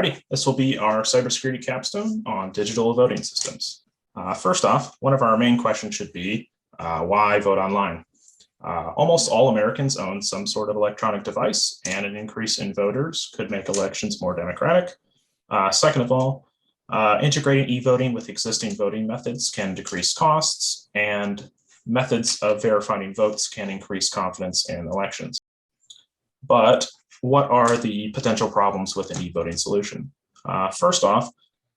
Alrighty, this will be our cybersecurity capstone on digital voting systems. First off, one of our main questions should be, why vote online? Almost all Americans own some sort of electronic device, and an increase in voters could make elections more democratic. Second of all, integrating e-voting with existing voting methods can decrease costs, and methods of verifying votes can increase confidence in elections. But what are the potential problems with an e-voting solution? First off,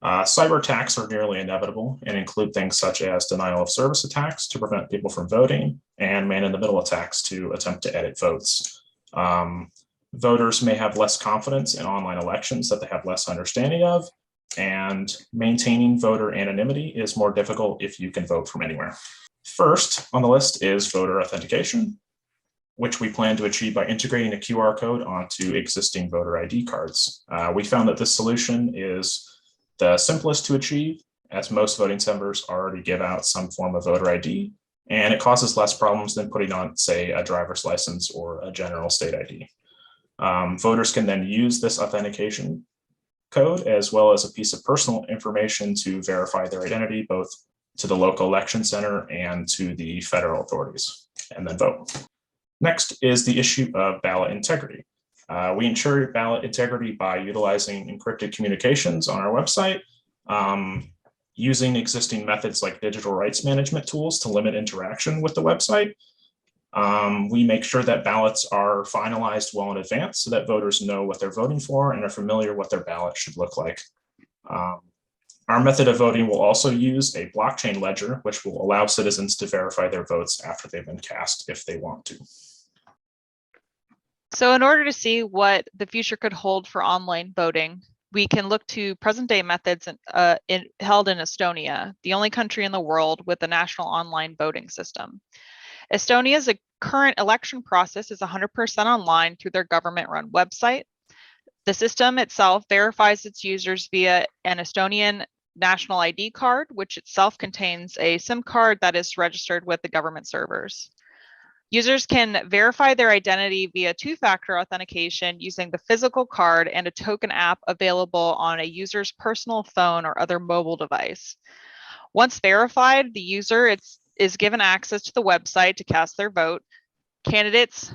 cyber attacks are nearly inevitable and include things such as denial of service attacks to prevent people from voting and man-in-the-middle attacks to attempt to edit votes. Voters may have less confidence in online elections that they have less understanding of, and maintaining voter anonymity is more difficult if you can vote from anywhere. First on the list is voter authentication, which we plan to achieve by integrating a QR code onto existing voter ID cards. We found that this solution is the simplest to achieve, as most voting centers already give out some form of voter ID, and it causes less problems than putting on, say, a driver's license or a general state ID. Voters can then use this authentication code as well as a piece of personal information to verify their identity, both to the local election center and to the federal authorities, and then vote. Next is the issue of ballot integrity. We ensure ballot integrity by utilizing encrypted communications on our website, using existing methods like digital rights management tools to limit interaction with the website. We make sure that ballots are finalized well in advance so that voters know what they're voting for and are familiar what their ballot should look like. Our method of voting will also use a blockchain ledger, which will allow citizens to verify their votes after they've been cast if they want to. So in order to see what the future could hold for online voting, we can look to present-day methods held in Estonia, the only country in the world with a national online voting system. Estonia's current election process is 100% online through their government-run website. The system itself verifies its users via an Estonian national ID card, which itself contains a SIM card that is registered with the government servers. Users can verify their identity via two-factor authentication using the physical card and a token app available on a user's personal phone or other mobile device. Once verified, the user is given access to the website to cast their vote. Candidates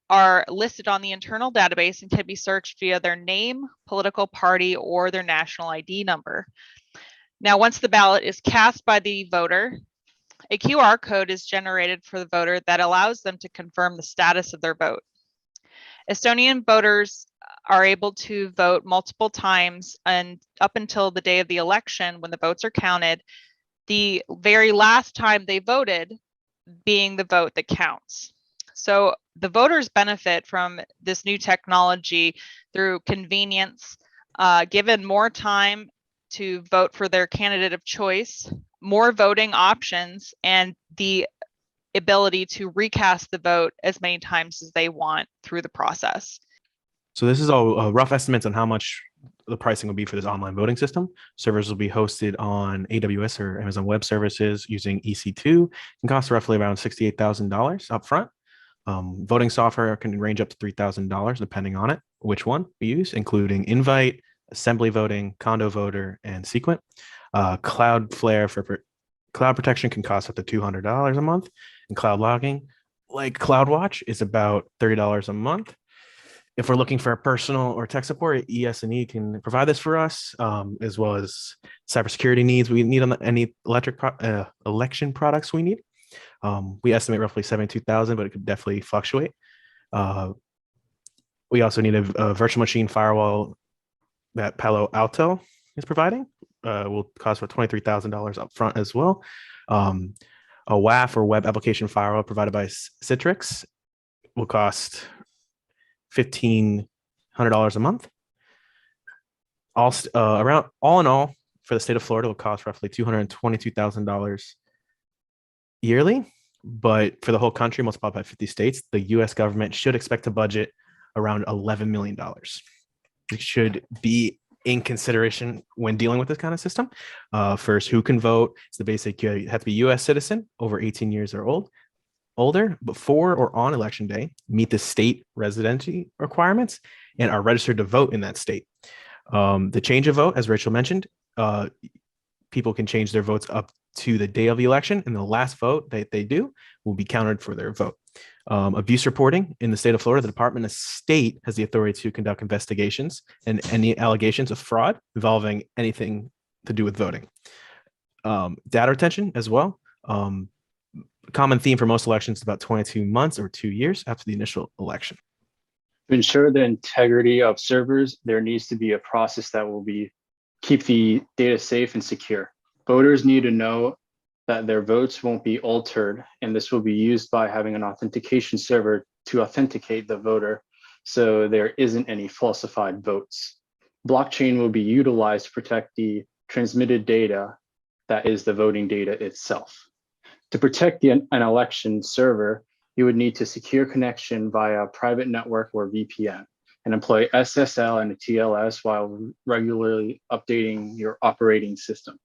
are listed on the internal database and can be searched via their name, political party, or their national ID number. Now, once the ballot is cast by the voter, a QR code is generated for the voter that allows them to confirm the status of their vote. Estonian voters are able to vote multiple times and up until the day of the election when the votes are counted, the very last time they voted being the vote that counts. So the voters benefit from this new technology through convenience, given more time to vote for their candidate of choice, more voting options, and the ability to recast the vote as many times as they want through the process. So this is all rough estimates on how much the pricing will be for this online voting system. Servers will be hosted on AWS or Amazon Web Services using EC2. It can cost roughly around $68,000 upfront. Voting software can range up to $3,000 depending on it, which one we use, including Invite, Assembly Voting, Condo Voter, and Sequent. Cloudflare for cloud protection can cost up to $200 a month, and cloud logging, like CloudWatch, is about $30 a month. If we're looking for a personal or tech support, ES&E can provide this for us, as well as cybersecurity needs we need on any election products we need. We estimate roughly $72,000, but it could definitely fluctuate. We also need a virtual machine firewall that Palo Alto is providing. Will cost for $23,000 up front as well. A WAF or web application firewall provided by Citrix will cost $1,500 a month. All in all, for the state of Florida, will cost roughly $222,000 yearly. But for the whole country, multiplied by 50 states, the U.S. government should expect to budget around $11 million. It should be in consideration when dealing with this kind of system. First, who can vote? It's the basic, you have to be a U.S. citizen over 18 years or older before or on election day, meet the state residency requirements, and are registered to vote in that state. The change of vote, as Rachel mentioned, people can change their votes up to the day of the election, and the last vote that they do will be counted for their vote. Abuse reporting in the state of Florida, the Department of State has the authority to conduct investigations and any allegations of fraud involving anything to do with voting. Data retention as well. Common theme for most elections is about 22 months or 2 years after the initial election. To ensure the integrity of servers, there needs to be a process that will keep the data safe and secure. Voters need to know that their votes won't be altered, and this will be used by having an authentication server to authenticate the voter so there isn't any falsified votes. Blockchain will be utilized to protect the transmitted data that is the voting data itself. To protect an election server, you would need to secure connection via a private network or VPN and employ SSL and TLS while regularly updating your operating system.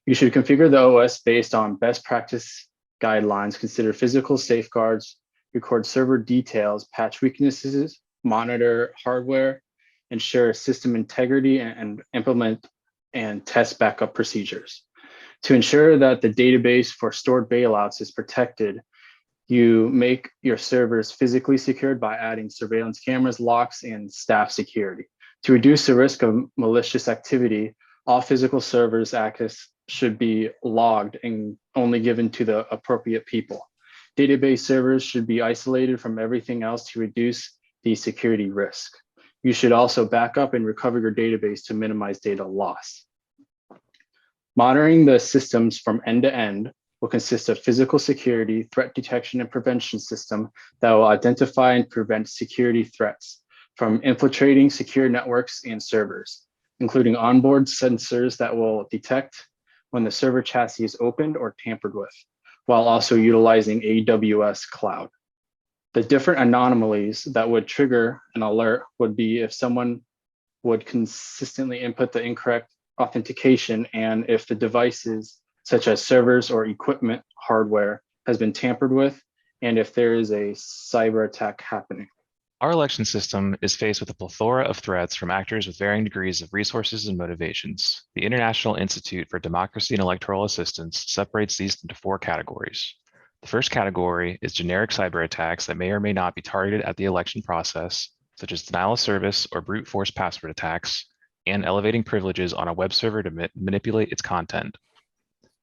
You should configure the OS based on best practice guidelines, consider physical safeguards, record server details, patch weaknesses, monitor hardware, ensure system integrity, and implement and test backup procedures. To ensure that the database for stored bailouts is protected, you make your servers physically secured by adding surveillance cameras, locks, and staff security. To reduce the risk of malicious activity, all physical servers access should be logged and only given to the appropriate people. Database servers should be isolated from everything else to reduce the security risk. You should also back up and recover your database to minimize data loss. Monitoring the systems from end to end will consist of physical security, threat detection and prevention system that will identify and prevent security threats from infiltrating secure networks and servers, including onboard sensors that will detect when the server chassis is opened or tampered with, while also utilizing AWS cloud. The different anomalies that would trigger an alert would be if someone would consistently input the incorrect authentication, and if the devices such as servers or equipment hardware has been tampered with, and if there is a cyber attack happening. Our election system is faced with a plethora of threats from actors with varying degrees of resources and motivations. The International Institute for Democracy and Electoral Assistance separates these into 4 categories. The first category is generic cyber attacks that may or may not be targeted at the election process, such as denial of service or brute force password attacks, and elevating privileges on a web server to manipulate its content.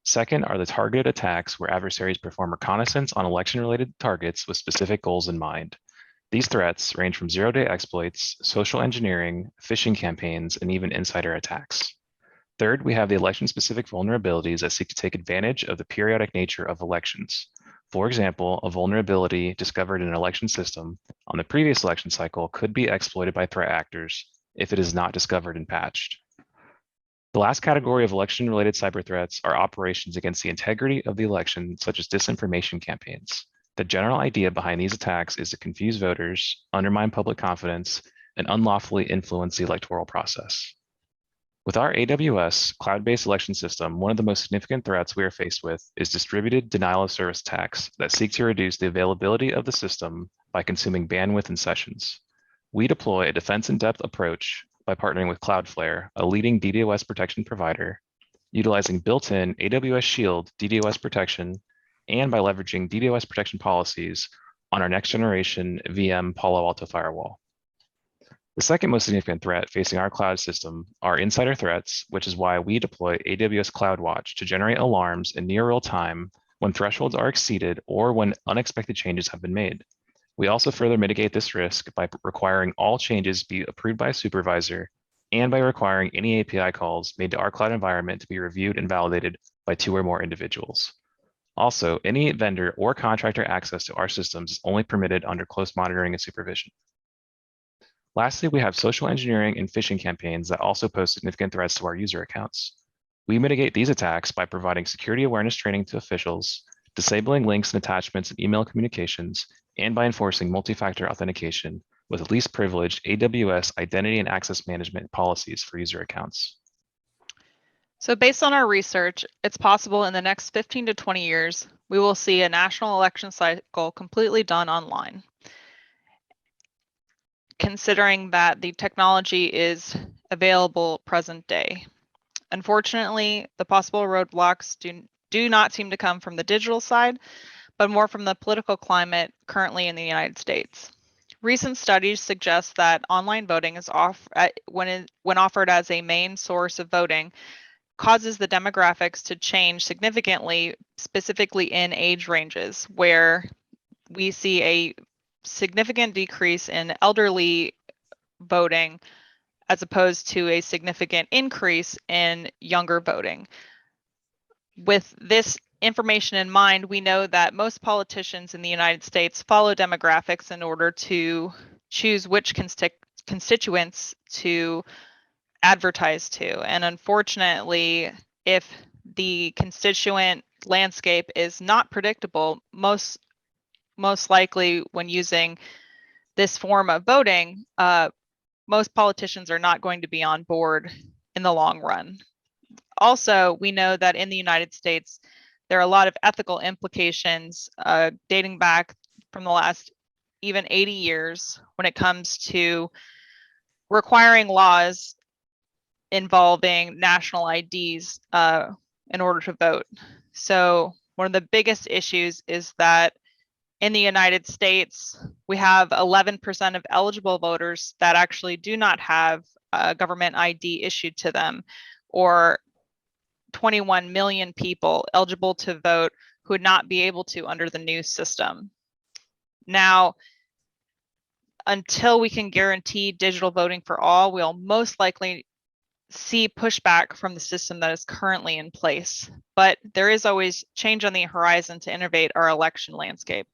Second are the targeted attacks where adversaries perform reconnaissance on election-related targets with specific goals in mind. These threats range from zero-day exploits, social engineering, phishing campaigns, and even insider attacks. Third, we have the election-specific vulnerabilities that seek to take advantage of the periodic nature of elections. For example, a vulnerability discovered in an election system on the previous election cycle could be exploited by threat actors if it is not discovered and patched. The last category of election-related cyber threats are operations against the integrity of the election, such as disinformation campaigns. The general idea behind these attacks is to confuse voters, undermine public confidence, and unlawfully influence the electoral process. With our AWS cloud-based election system, one of the most significant threats we are faced with is distributed denial of service attacks that seek to reduce the availability of the system by consuming bandwidth and sessions. We deploy a defense-in-depth approach by partnering with Cloudflare, a leading DDoS protection provider, utilizing built-in AWS Shield DDoS protection, and by leveraging DDoS protection policies on our next-generation VM Palo Alto firewall. The second most significant threat facing our cloud system are insider threats, which is why we deploy AWS CloudWatch to generate alarms in near real time when thresholds are exceeded or when unexpected changes have been made. We also further mitigate this risk by requiring all changes be approved by a supervisor and by requiring any API calls made to our cloud environment to be reviewed and validated by 2 or more individuals. Also, any vendor or contractor access to our systems is only permitted under close monitoring and supervision. Lastly, we have social engineering and phishing campaigns that also pose significant threats to our user accounts. We mitigate these attacks by providing security awareness training to officials, disabling links and attachments in email communications, and by enforcing multi-factor authentication with least privileged AWS identity and access management policies for user accounts. So based on our research, it's possible in the next 15 to 20 years, we will see a national election cycle completely done online. considering that the technology is available present day. Unfortunately, the possible roadblocks do not seem to come from the digital side, but more from the political climate currently in the United States. Recent studies suggest that online voting is when offered as a main source of voting, causes the demographics to change significantly, specifically in age ranges, where we see a significant decrease in elderly voting as opposed to a significant increase in younger voting. With this information in mind, we know that most politicians in the United States follow demographics in order to choose which constituents to advertise to. And unfortunately, if the constituent landscape is not predictable, most likely when using this form of voting, most politicians are not going to be on board in the long run. Also, we know that in the United States, there are a lot of ethical implications dating back from the last even 80 years when it comes to requiring laws involving national IDs in order to vote. So one of the biggest issues is that in the United States, we have 11% of eligible voters that actually do not have a government ID issued to them, or 21 million people eligible to vote who would not be able to under the new system. Now, until we can guarantee digital voting for all, we'll most likely see pushback from the system that is currently in place. But there is always change on the horizon to innovate our election landscape.